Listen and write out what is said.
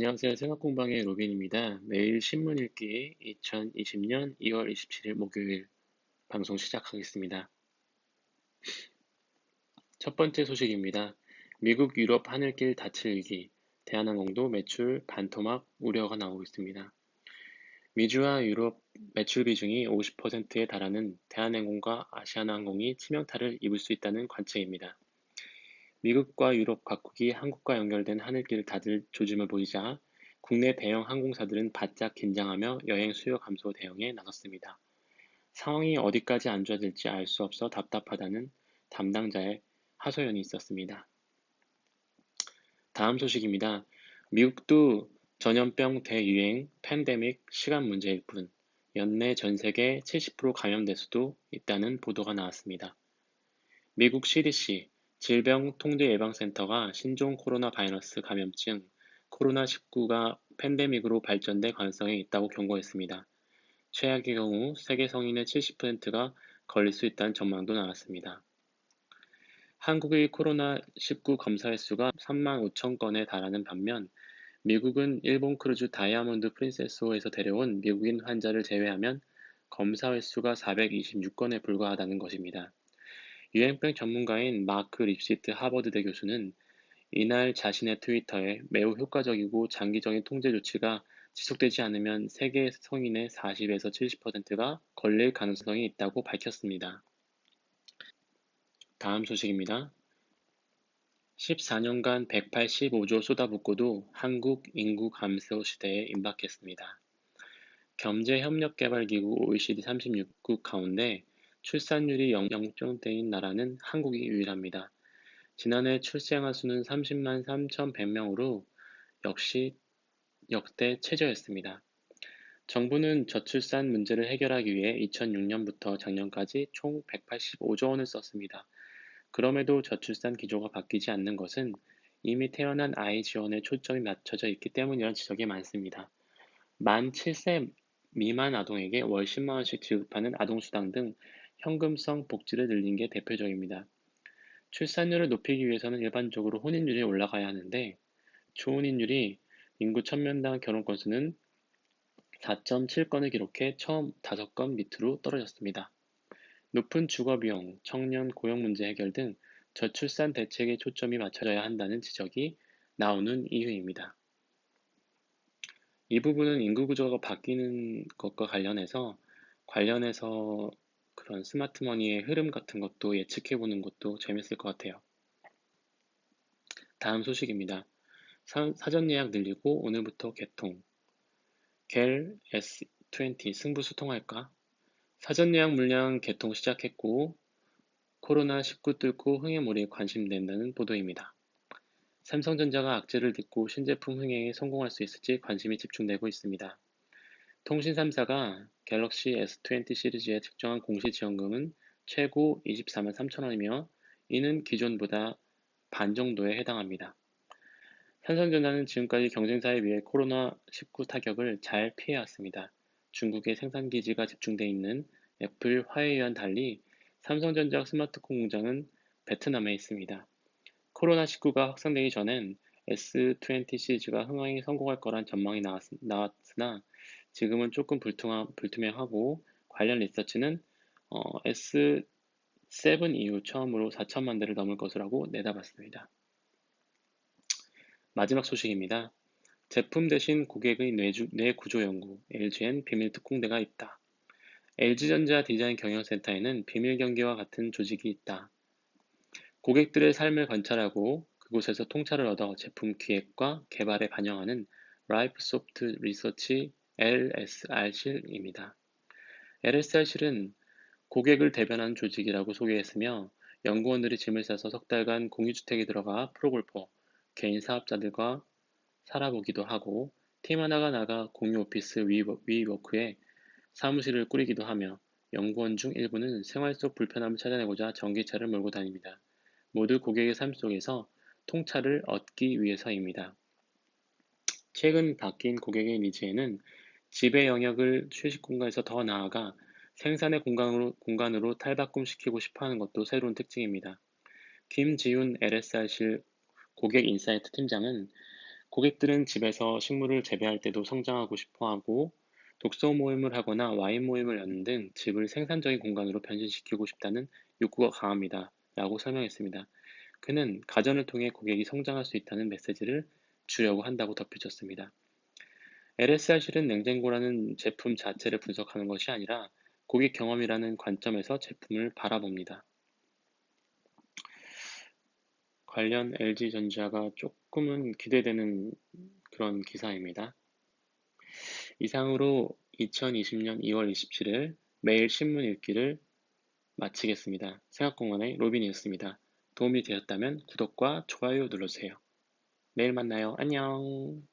안녕하세요. 생각공방의 로빈입니다. 매일 신문 읽기 2020년 2월 27일 목요일 방송 시작하겠습니다. 첫 번째 소식입니다. 미국 유럽 하늘길 닫힐 위기, 대한항공도 매출 반토막 우려가 나오고 있습니다. 미주와 유럽 매출 비중이 50%에 달하는 대한항공과 아시아나항공이 치명타를 입을 수 있다는 관측입니다. 미국과 유럽 각국이 한국과 연결된 하늘길을 닫을 조짐을 보이자 국내 대형 항공사들은 바짝 긴장하며 여행 수요 감소 대응에 나섰습니다. 상황이 어디까지 안 좋아질지 알 수 없어 답답하다는 담당자의 하소연이 있었습니다. 다음 소식입니다. 미국도 전염병 대유행, 팬데믹, 시간 문제일 뿐 연내 전 세계 70% 감염될 수도 있다는 보도가 나왔습니다. 미국 CDC, 질병통제예방센터가 신종 코로나 바이러스 감염증 코로나19가 팬데믹으로 발전될 가능성이 있다고 경고했습니다. 최악의 경우 세계 성인의 70%가 걸릴 수 있다는 전망도 나왔습니다. 한국의 코로나19 검사 횟수가 3만 5천 건에 달하는 반면 미국은 일본 크루즈 다이아몬드 프린세스호에서 데려온 미국인 환자를 제외하면 검사 횟수가 426건에 불과하다는 것입니다. 유행병 전문가인 마크 립시트 하버드대 교수는 이날 자신의 트위터에 매우 효과적이고 장기적인 통제 조치가 지속되지 않으면 세계 성인의 40에서 70%가 걸릴 가능성이 있다고 밝혔습니다. 다음 소식입니다. 14년간 185조 쏟아붓고도 한국 인구 감소 시대에 임박했습니다. 경제협력개발기구 OECD 36국 가운데 출산율이 0점대인 나라는 한국이 유일합니다. 지난해 출생아 수는 30만 3,100명으로 역시 역대 최저였습니다. 정부는 저출산 문제를 해결하기 위해 2006년부터 작년까지 총 185조 원을 썼습니다. 그럼에도 저출산 기조가 바뀌지 않는 것은 이미 태어난 아이 지원에 초점이 맞춰져 있기 때문이라는 지적이 많습니다. 만 7세 미만 아동에게 월 10만 원씩 지급하는 아동수당 등 현금성 복지를 늘린 게 대표적입니다. 출산율을 높이기 위해서는 일반적으로 혼인율이 올라가야 하는데 초혼인율이 인구 1000명당 결혼 건수는 4.7건을 기록해 처음 5건 밑으로 떨어졌습니다. 높은 주거비용, 청년 고용 문제 해결 등 저출산 대책에 초점이 맞춰져야 한다는 지적이 나오는 이유입니다. 이 부분은 인구 구조가 바뀌는 것과 관련해서 그런 스마트머니의 흐름 같은 것도 예측해 보는 것도 재밌을 것 같아요. 다음 소식입니다. 사전 예약 늘리고 오늘부터 개통. 갤 S20 승부수 통할까? 사전 예약 물량 개통 시작했고 코로나19 뚫고 흥행몰이에 관심된다는 보도입니다. 삼성전자가 악재를 딛고 신제품 흥행에 성공할 수 있을지 관심이 집중되고 있습니다. 통신 3사가 갤럭시 S20 시리즈의 특정한 공시 지원금은 최고 24만 3천 원이며 이는 기존보다 반 정도에 해당합니다. 삼성전자는 지금까지 경쟁사에 비해 코로나19 타격을 잘 피해왔습니다. 중국의 생산기지가 집중돼 있는 애플 화웨이와는 달리 삼성전자 스마트폰 공장은 베트남에 있습니다. 코로나19가 확산되기 전엔 S20 시리즈가 흥행에 성공할 거란 전망이 나왔으나 지금은 조금 불투명하고 관련 리서치는 S7 이후 처음으로 4천만 대를 넘을 것이라고 내다봤습니다. 마지막 소식입니다. 제품 대신 고객의 뇌 구조 연구, LG엔 비밀 특공대가 있다. LG전자 디자인 경영센터에는 비밀 경계와 같은 조직이 있다. 고객들의 삶을 관찰하고 그곳에서 통찰을 얻어 제품 기획과 개발에 반영하는 라이프소프트 리서치 LSR실입니다. LSR실은 고객을 대변하는 조직이라고 소개했으며 연구원들이 짐을 싸서 석 달간 공유주택에 들어가 프로골퍼, 개인 사업자들과 살아보기도 하고 팀 하나가 나가 공유 오피스 위워크에 사무실을 꾸리기도 하며 연구원 중 일부는 생활 속 불편함을 찾아내고자 전기차를 몰고 다닙니다. 모두 고객의 삶 속에서 통찰을 얻기 위해서입니다. 최근 바뀐 고객의 니즈에는 집의 영역을 휴식 공간에서 더 나아가 생산의 공간으로 탈바꿈시키고 싶어하는 것도 새로운 특징입니다. 김지훈 LSR실 고객 인사이트 팀장은 고객들은 집에서 식물을 재배할 때도 성장하고 싶어 하고 독서 모임을 하거나 와인 모임을 여는 등 집을 생산적인 공간으로 변신시키고 싶다는 욕구가 강합니다. 라고 설명했습니다. 그는 가전을 통해 고객이 성장할 수 있다는 메시지를 주려고 한다고 덧붙였습니다. LSR실은 냉장고라는 제품 자체를 분석하는 것이 아니라 고객 경험이라는 관점에서 제품을 바라봅니다. 관련 LG전자가 조금은 기대되는 그런 기사입니다. 이상으로 2020년 2월 27일 매일 신문 읽기를 마치겠습니다. 생각공원의 로빈이었습니다. 도움이 되었다면 구독과 좋아요 눌러주세요. 내일 만나요. 안녕.